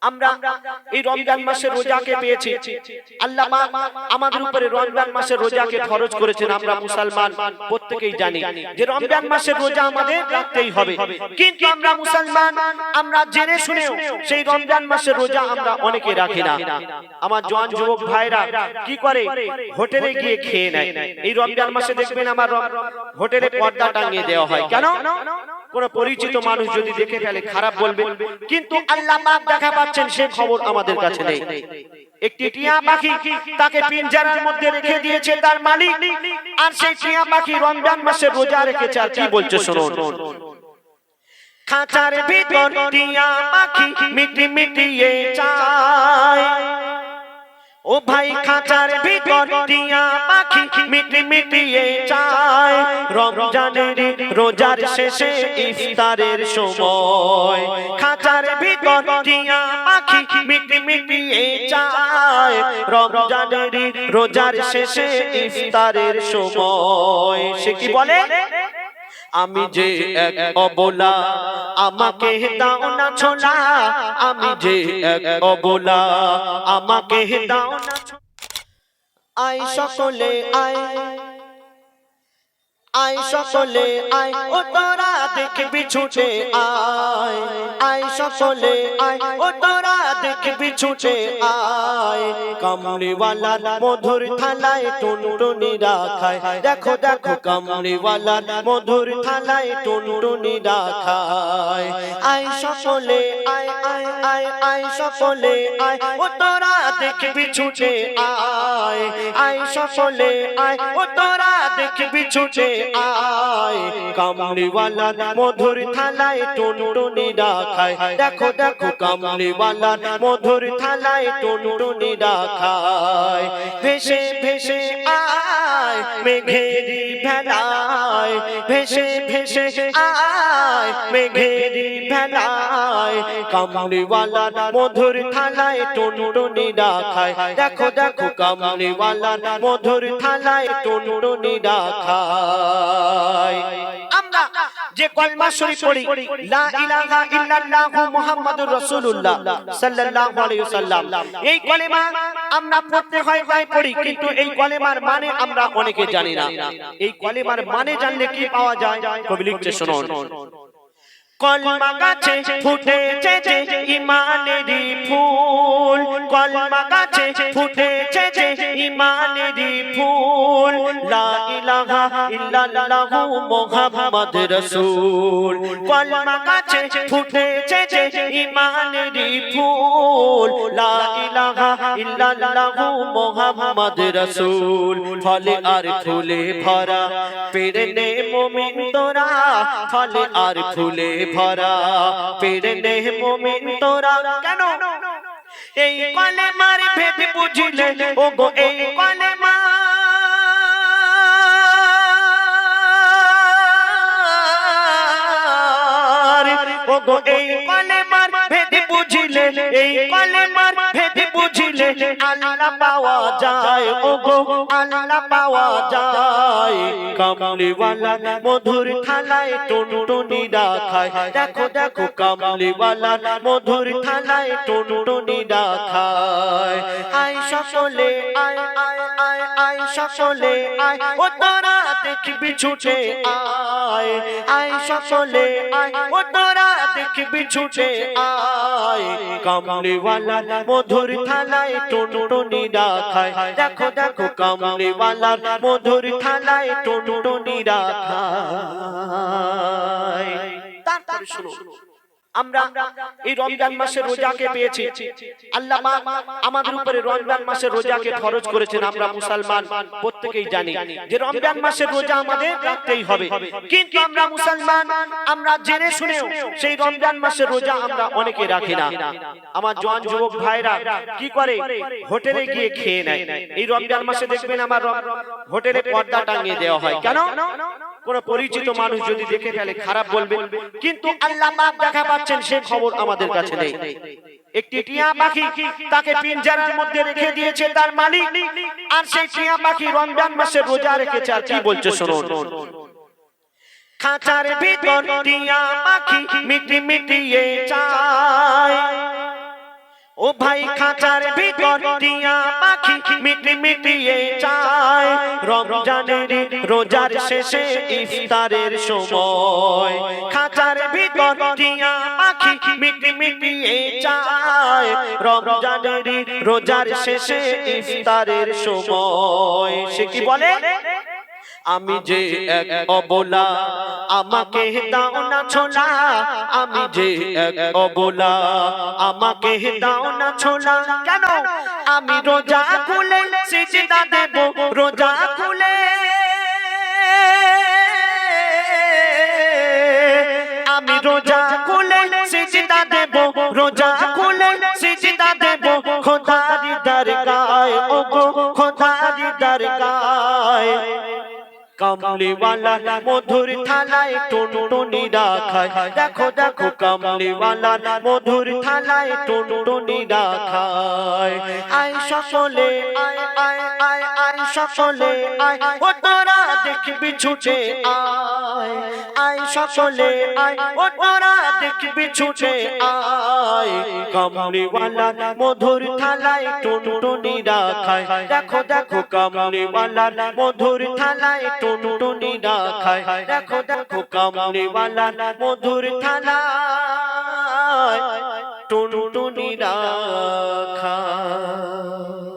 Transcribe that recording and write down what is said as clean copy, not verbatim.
আমরা এই রমজান মাসের রোজাকে পেয়েছি। আল্লাহ পাক আমাদের উপরে রমজান মাসের রোজাকে ফরজ করেছেন। আমরা মুসলমান প্রত্যেকেই জানি যে রমজান মাসের রোজা আমাদের রাখতেই হবে, কিন্তু আমরা মুসলমান আমরা জেনে শুনেও সেই রমজান মাসের রোজা আমরা অনেকে রাখি না। আমার জওয়ান যুবক ভাইরা কি করে, হোটেলে গিয়ে খেয়ে নেয়। এই রমজান মাসে দেখবেন আমার হোটেলে পর্দা টাঙিয়ে দেওয়া হয়। কেন? কোন পরিচিত মানুষ যদি দেখে ফেলে খারাপ বলবে, কিন্তু আল্লাহ পাক দেখা পাচ্ছেন সে খবর আমাদের কাছে নেই। একটি টিয়া পাখি তাকে পিঞ্জারার মধ্যে রেখে দিয়েছে তার মালিক, আর সেই টিয়া পাখি রমজান মাসে রোজা রেখেছে। আর কি বলছে শুনুন, খাঁচার ভিতর টিয়া পাখি মিটি মিটিয়ে চায়, ও ভাই খাঁচার ভিতর টিয়া পাখি মিটি মিটিয়ে চায়, রমজানের রোজার শেষে ইফতারের সময়। খাঁচার ভিতর টিয়া পাখি মিটি মিটিয়ে চায়, রমজানের রোজার শেষে ইফতারের সময়। সে কি বলে, আমি যে এক অবলা আমাকে দাও না ছোলা, আমি যে এক অবলা আমাকে দাও না ছোলা। আয় সকলে আয়, আয় সকলে আয়, ও তোরা দেখবি ছুটে আয়, আয় সকলে আয়, ও তোরা দেখবি ছুটে আয়, কামলিওয়ালার মধুর থালায় টুনটুনিরা খায়, দেখো দেখো কামলিওয়ালার মধুর থালায় টুনটুনিরা খায়। আয় সকলে আয়, আয় আয় আয় সকলে আয়, ও তোরা দেখবি ছুটে আয়, আয় সকলে আয়, ও তোরা দেখবি ছুটে আয়, কামলিওয়ালার মধুর থালায় টুনটুনিরা খায়, দেখো দেখো কামলিওয়ালার মধুর থালায় টুনটুনিরা খায়। ভেসে ভেসে আয় মেঘেরি ভেলায়, ভেসে ভেসে আয় মেঘেরি ভেলায়, কামলিওয়ালার মধুর থালায় টুনটুনিরা খায়, দেখো দেখো কামলিওয়ালার মধুর থালায় টুনটুনিরা খায়। আমরা যে কলমা শরীফ পড়ি, লা ইলাহা ইল্লাল্লাহু মুহাম্মাদুর রাসূলুল্লাহ সাল্লাল্লাহু আলাইহি ওয়াসাল্লাম, এই কলেমা আমরা প্রত্যেক হয় পড়ি, কিন্তু এই কলেমার মানে আমরা অনেকে জানি না। এই কলেমার মানে জানলে কি পাওয়া যায়? কবি লিখছে শুনুন, কলমা গাছে ফুটেছে যে ঈমানেরই ফুল, কলমা গাছে ফুটেছে যে ঈমানেরই ফুল, লা ইলাহা ইল্লাল্লাহু মুহাম্মাদুর রাসূল। কলমা গাছে ফুটেছে যে ঈমানেরই ফুল, লা ইলাহা ইল্লাল্লাহু মুহাম্মাদুর রাসূল। ফলে আর ফুলে ভরা পেড়ে নে মুমিন তোরা, ফলে আর ফুলে ভরা পেড়ে নে মুমিন তোরা। কেন? এই কলেমার ভেদ বুঝিলে, ও গো এই কলেমা, ও গো এই কলেমার ভেদ বুঝিলে, এই কলেমার ভেদ বুঝিলে আল্লাহ পাওয়া যায়, ও গো আল্লাহ পাওয়া যায়, কামলিওয়ালার মধুর থালায় টুনটুনিরা খায়, দেখো দেখো কামলিওয়ালার মধুর থালায় টুনটুনিরা খায়। আয় সকলে আয়, আয় আয় আয় সকলে আয়, ও তোরা দেখবি ছুটে আয়, আয় সকলে আয়, ও তোরা দেখবি ছুটে আয়, কামলিওয়ালার মধুর থালায় টুনটুনিরা খায়, দেখো দেখো কামলিওয়ালার মধুর থালায় টুনটুনিরা খায়। তারপরে শুনো, আমরা এই রমজান মাসের রোজাকে পেয়েছি। আল্লাহ পাক আমাদের উপরে রমজান মাসের রোজাকে ফরজ করেছেন। আমরা মুসলমান প্রত্যেকেই জানি যে রমজান মাসের রোজা আমাদের রাখতেই হবে, কিন্তু আমরা মুসলমান আমরা জেনে শুনেও সেই রমজান মাসের রোজা আমরা অনেকে রাখি না। আমার জওয়ান যুবক ভাইরা কি করে, হোটেলে গিয়ে খেয়ে নেয়। এই রমজান মাসে দেখবেন আমার হোটেলে পর্দা টাঙিয়ে দেওয়া হয়। কেন? কোন পরিচিত মানুষ যদি দেখে ফেলে খারাপ বলবে, কিন্তু আল্লাহ পাক দেখা পাচ্ছেন সে খবর আমাদের কাছে নেই। একটি টিয়া পাখি তাকে পিঞ্জারার মধ্যে রেখে দিয়েছে তার মালিক, আর সেই টিয়া পাখি রমজান মাসে রোজা রেখেছে। আর কি বলছে শুনুন, খাঁচার ভিতর টিয়া পাখি মিটি মিটিয়ে চায়, ও ভাই খাঁচার ভিতর টিয়া পাখি মিটি মিটিয়ে চায় রমজানের রোজার শেষে ইফতারের সময় খাঁচার ভিতর টিয়া পাখি মিটি মিটিয়ে চায় রমজানের রোজার শেষে ইফতারের সময় সে কি বলে আমি যে এক অবলা আমাকে দাও না ছোলা আমি যে এক অবলা আমাকে দাও না ছোলা কেন আমি রোজা খুলে সিজদা দেব রোজা খুলে আমি রোজা খুলে সিজদা দেব রোজা খুলে সিজদা দেব খোদার দরগায় ওগো খোদার দরগায় কামলিওয়ালা মধুর থালায় টুনটুনিরা খায় দেখো দেখো কামলিওয়ালা মধুর থালায় টুনটুনিরা খায় আয় সকলে আয় আয় আয় আয় সকলে আয় ও তোরা দেখবি ছুটে আয় আয় সকলে আয় ও তোরা দেখবি ছুটে আয় কামলিওয়ালা মধুর থালায় টুনটুনিরা খায় দেখো দেখো কামলিওয়ালা মধুর থালায় টুনটুনিরা খায় দেখো দেখো কামলিওয়ালা মধুর থালায় টুনটুনিরা খায়